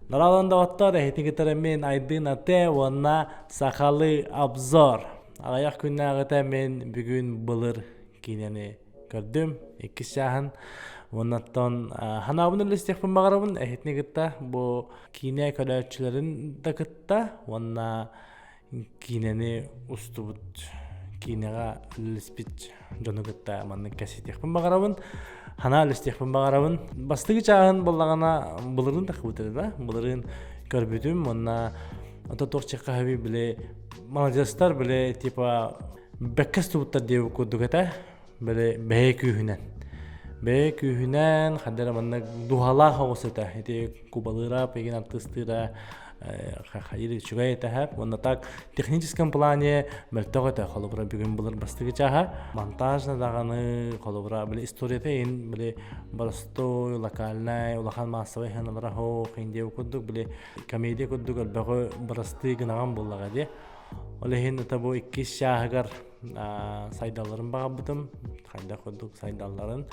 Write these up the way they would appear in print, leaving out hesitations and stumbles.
Наралан да оттар эхтигитер мен айдын ате ванна сахалы обзор. Алаяк күннәгыта мен бүгүн былыр кинени көрдүм. Икки шахан ваннаттан ханабын листехпен багарабын эхтигитта бу кине көрөчүлөрүн да кытта ванна кинени устубут кинега лиспит жонугутта манны кесетехпен багарабын. Хана листехпен багарабын. Бастыгы чагын боллагана былырын такыбыты да. Былырын көрбүтүм. Монна ата торчакка хаби биле молодецтар биле типа беккес тубуттар деп кудугата биле бэкүһүнен. Бэкүһүнен хадара манна духала хавсыта. Эти кубалыра пеген артыстыра хайыр чугай тахап. Монна так техническом плане мөлтөгөтө холобра бүгүн булар бастыгы чаха. Монтажна даганы холобра биле историяда эн биле простой локальный улахан массовый ханалара хо хинде кудук биле комедия кудук албагы простый гынаган буллага де. Олехин табу икки шагар сайдаларын багабытым. Хайда кудук сайдаларын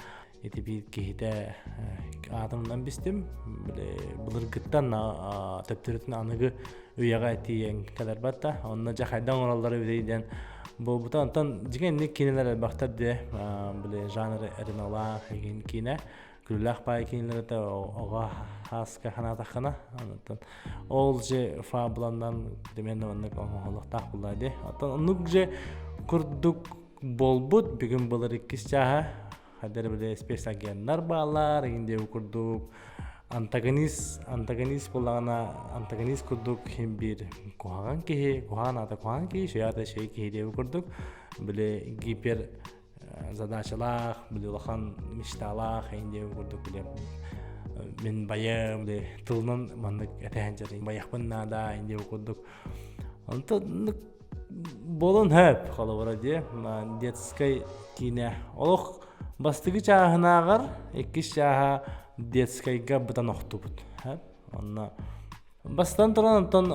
эти бит кихите атымдан бистим биле булыргыттан тептеритин аныгы уяга тиен каларбатта онна жахайдан оралдары биден бу антан жигенни кинелер бактар де биле жанры эринола хеген кине күллах пай кинелерде ога хаска ханатахана антан ол же фабландан демен онна холоктак булады антан онук же курдук болбут бүгүн булар иккис жаха хадер биле спецагенттер балар инде курдук антагонист боллагана антагонист курдук хим бир куаган ки шуята шей ки деп курдук биле гипер задачалар биле улахан мечталар инде курдук биле мен баям биле тылнын мандык этенжери баякпын нада инде курдук антон болон хэп халабара де детской кине олох бастыгы чаахынаагар икки чааха детскайга бутан охтубут. Онна бастан туран антон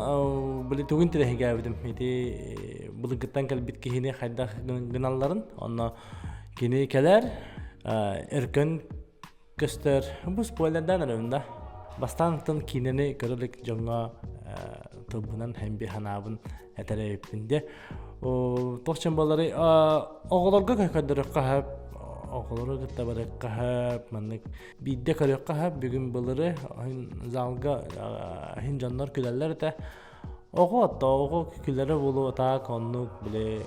биле түгүн тирехиге абидим. Эти булыгыттан калбит кихине хайда гыналларын. Онна кини келер эркөн көстөр. Бу спойлердан арында. Бастан антон кинени көрөлүк жоңга тобунан хемби ханабын этерепинде. Тохчан балары оголорго көкөдөрөккө хап оголору гытта баракка хап маннык бидде көрөккө хап бүгүн балары залга хин жаннар күләләр дә ого күләләре булу та коннук биле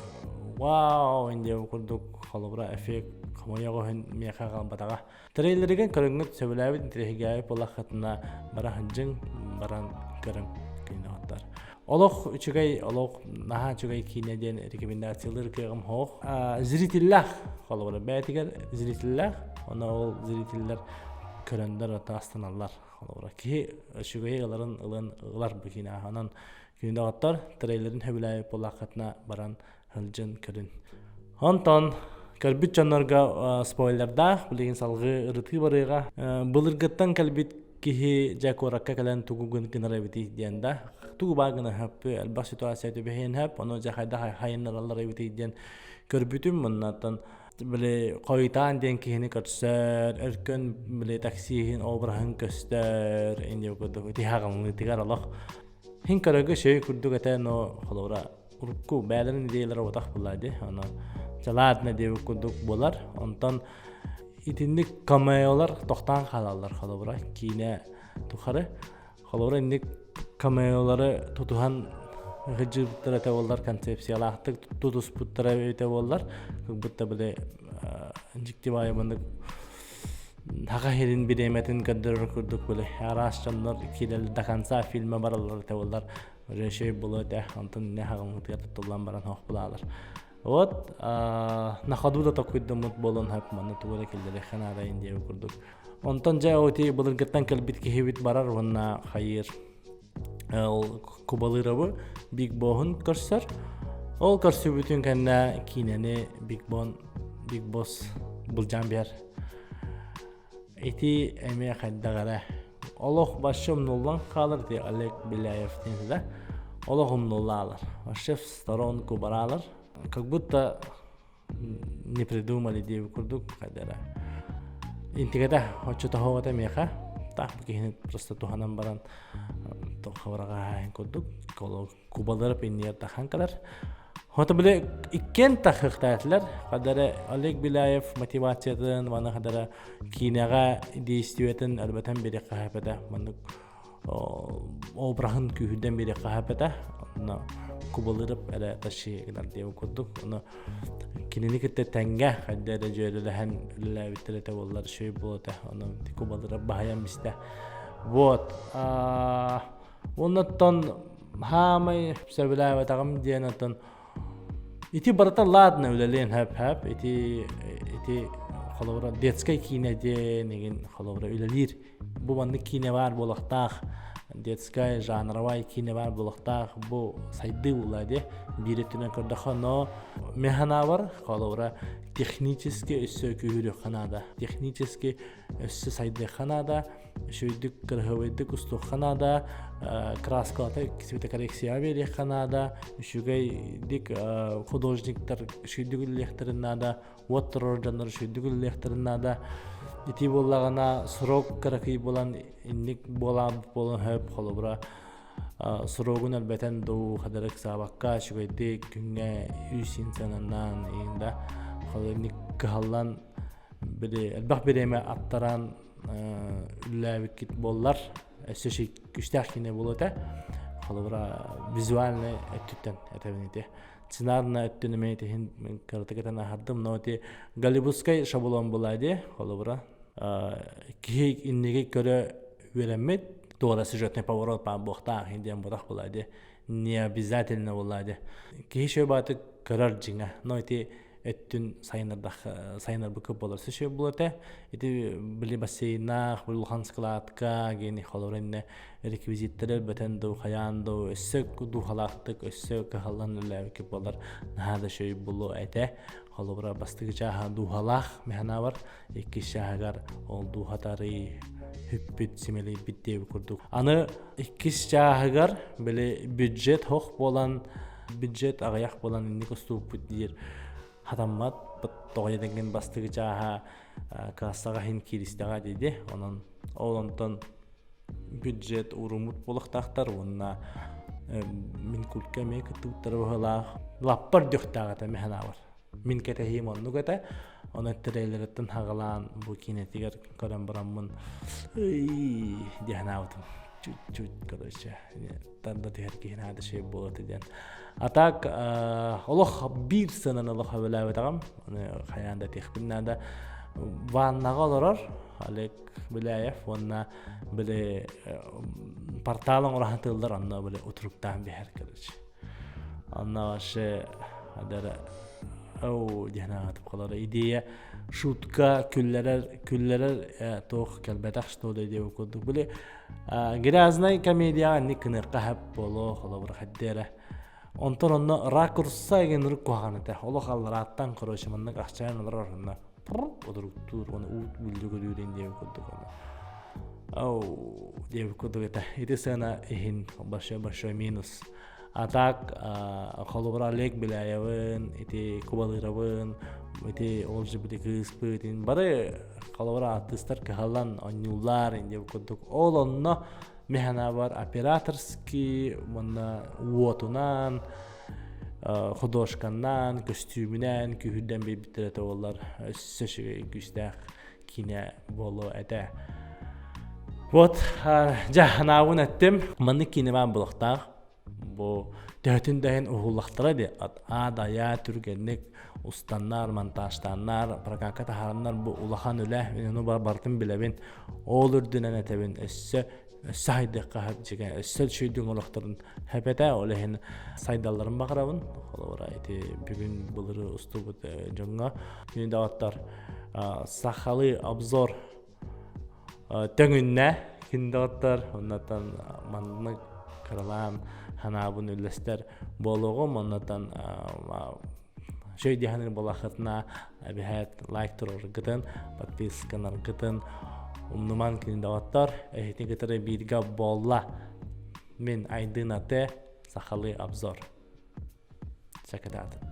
вау инде курдук халыбра эффект камаяга хин меха галбатага трейлерген көрөнгөт сөбөләбит трехигә полахатна барахынжың баран көрөм киноттар. Олох үчүгай олох наха үчүгай кинеден рекомендациялар кегем хох. Зрителлер холобра бәтигер зрителлер, она ол зрителлер көрәндер атастаналар холобра. Ки үчүгай аларын ылар букина анан кинде аттар трейлерин хөбүләй полакатна баран хылжын көрүн. Антон калбит жаннарга спойлерда билеген салгы рыты барыга былыргыттан калбит кихи жакоракка калан тугугун гынарабити дианда тугу багына хап алба ситуацияты бехен хап оно жахайда хайыннаралар эбити диен көрбүтүм мыннатан биле койтан ден кихини көрсөр эркөн биле таксиин обрахын көстөр инде көдө тихагын тигар алак хин көрөгө шей күрдүк этено холора урукку бәлерин идеялар отак булады аны жалаатна деп күрдүк болар онтон итинник камеолар токтан калалар холора кине тухары холора инник камеолары тутухан гыжыптар эте болар концепциялаактык тутуспуттар эте болар бутта биле инжективай мындык тага херин биреметин кадыр курдук биле арашчандар килел до конца фильма баралар эте болар решей болот антон не хагын тулан баран хок булалар. Вот на ходу да такойдым болон хап маны тугура келдер ханада инде курдук. Онтон жа оти булыргыттан келбит кихибит барар ванна хайыр. Ол кубалырабы Биг Бон көрсөр. Ол көрсө бүтүн канна кинени Биг Босс булжан бер. Эти эме хаддагара. Олох башым ноллан калыр ди Олег Беляев да. Олохум ноллалар. Шеф сторонку баралар. Как будто не придумали деп курдук кадара. Интегада хочута хогата меха болактах кихин просто туханан баран то хаврага кодук кубалырып иннер таханкалар. Хота биле иккен тахыктатлар кадары Олег Беляев мотивациятын вана кадары кинага действиятын албатан бере кахапета мандык обрахын күйден бере кахапета на кубалырып эре таши гыдар деп кодук аны киненикте тенге кадары жөрөлөһөн лабиттелете боллар шөй болота аны кубалырып баһаян бисте вот оннан хамай себелава тагым денатан ити барата ладно үлелен хап ити халавра детская кинеде неген халавра үлелир бу банды кине бар болактах детская жанровая кине бар болактах бу сайды уладе биретине көрдөхө но механа бар халавра технически өссө күрү канада технически өссө сайды канада шөйдүк кырхыбыдык усту канада краскалата цветокоррекция бери канада шугай дик художниктар шөйдүк лектеринада water жанр шөйдүк лектеринада ити боллагана срок каракый болан инник болан хөп холобра срогун албетен ду хадарык сабакка шугай дик күнгө үсин сананан инда холник каллан бири албак береме аттаран үлләбикит боллар эсеши күстәк кине болота холобра визуальный эттен этебинете сценарный эттенемете хин картагатана хардым ноти голливудской шаблон булады холобра ки иннеге көрө веремет тора сюжетный поворот по бохта хинден бодах булады не обязательно булады ки шөбаты көрөр жиңа ноти эттүн сайнар быкып болор сөшө болота эти били бассейнах Луганскладка гени холоренне реквизиттер бетен ду хаяндо өссөк ду халактык өссөк халлан ләбикеп болор нада шөй боло эте холобра бастыгы жаха ду халах механа бар эки шагар ол ду хатары хүппит симели биттеп курдук аны эки шагар били бюджет хох болан бюджет агаяк болан никоступ дир хатаммат тоғайденген бастығы жаға кассаға хин киристаға дейді. Онан бюджет урумут болықтақтар, онына min kulka me ketutar bahla lapar joxta ta mehna war min kete hi mon nu kete ona trailer tan hagalan bu kinetigar karam baramun dihna awtum чуть короче танда терки hada şey болот ден атак Аллах бир санан Аллах беләбе тагам хаянда техбиннада ваннага олорор Олег Беляев онна биле порталын урахтылдар анна биле утруптан бер короче анна ше адара او дихна калар идея шутка күлләр тох калбатах что деп кодук биле грязная комедия никнер кахап боло холобр хаддера онторно ракурса ген рукханата Аллах аллараттан короче мында акчаны барарна одуруктур оны үлдөгө дүйрен деп кодук ау деп кодук это идесена ихин баша минус а так холобр Олег Беляевын эти кубалыравын эти олжы битекиспытин бары холобр артисттар кахалан онюлар деп кодук олонно механа бар операторский мына уотунан художканнан костюминен күһүдден биттерете олар сөшүгө күстак кине боло эте вот жахнавын аттым маны кине бар булактар бу төтүнден угуллактара де адая түргенник устаннар монтажтаннар прокатка тахараннар бу улахан үле мен бартым билебин ол үрдүнөн этебин өссө сайды кахап жеген өссө шүйдүн улактарын хепете олехин сайдалларын багарабын олора эти бүгүн булыры устубут жоңга мен даваттар сахалы обзор төгүннө киндаттар оннан манны каралам ханабын үлестер болгоо моннан шөйдиханын балахатна абихат лайктор гытын подписканар гытын умнуман киндаваттар эхтигетере бирга болла мен айдын ате сахалы обзор чакатат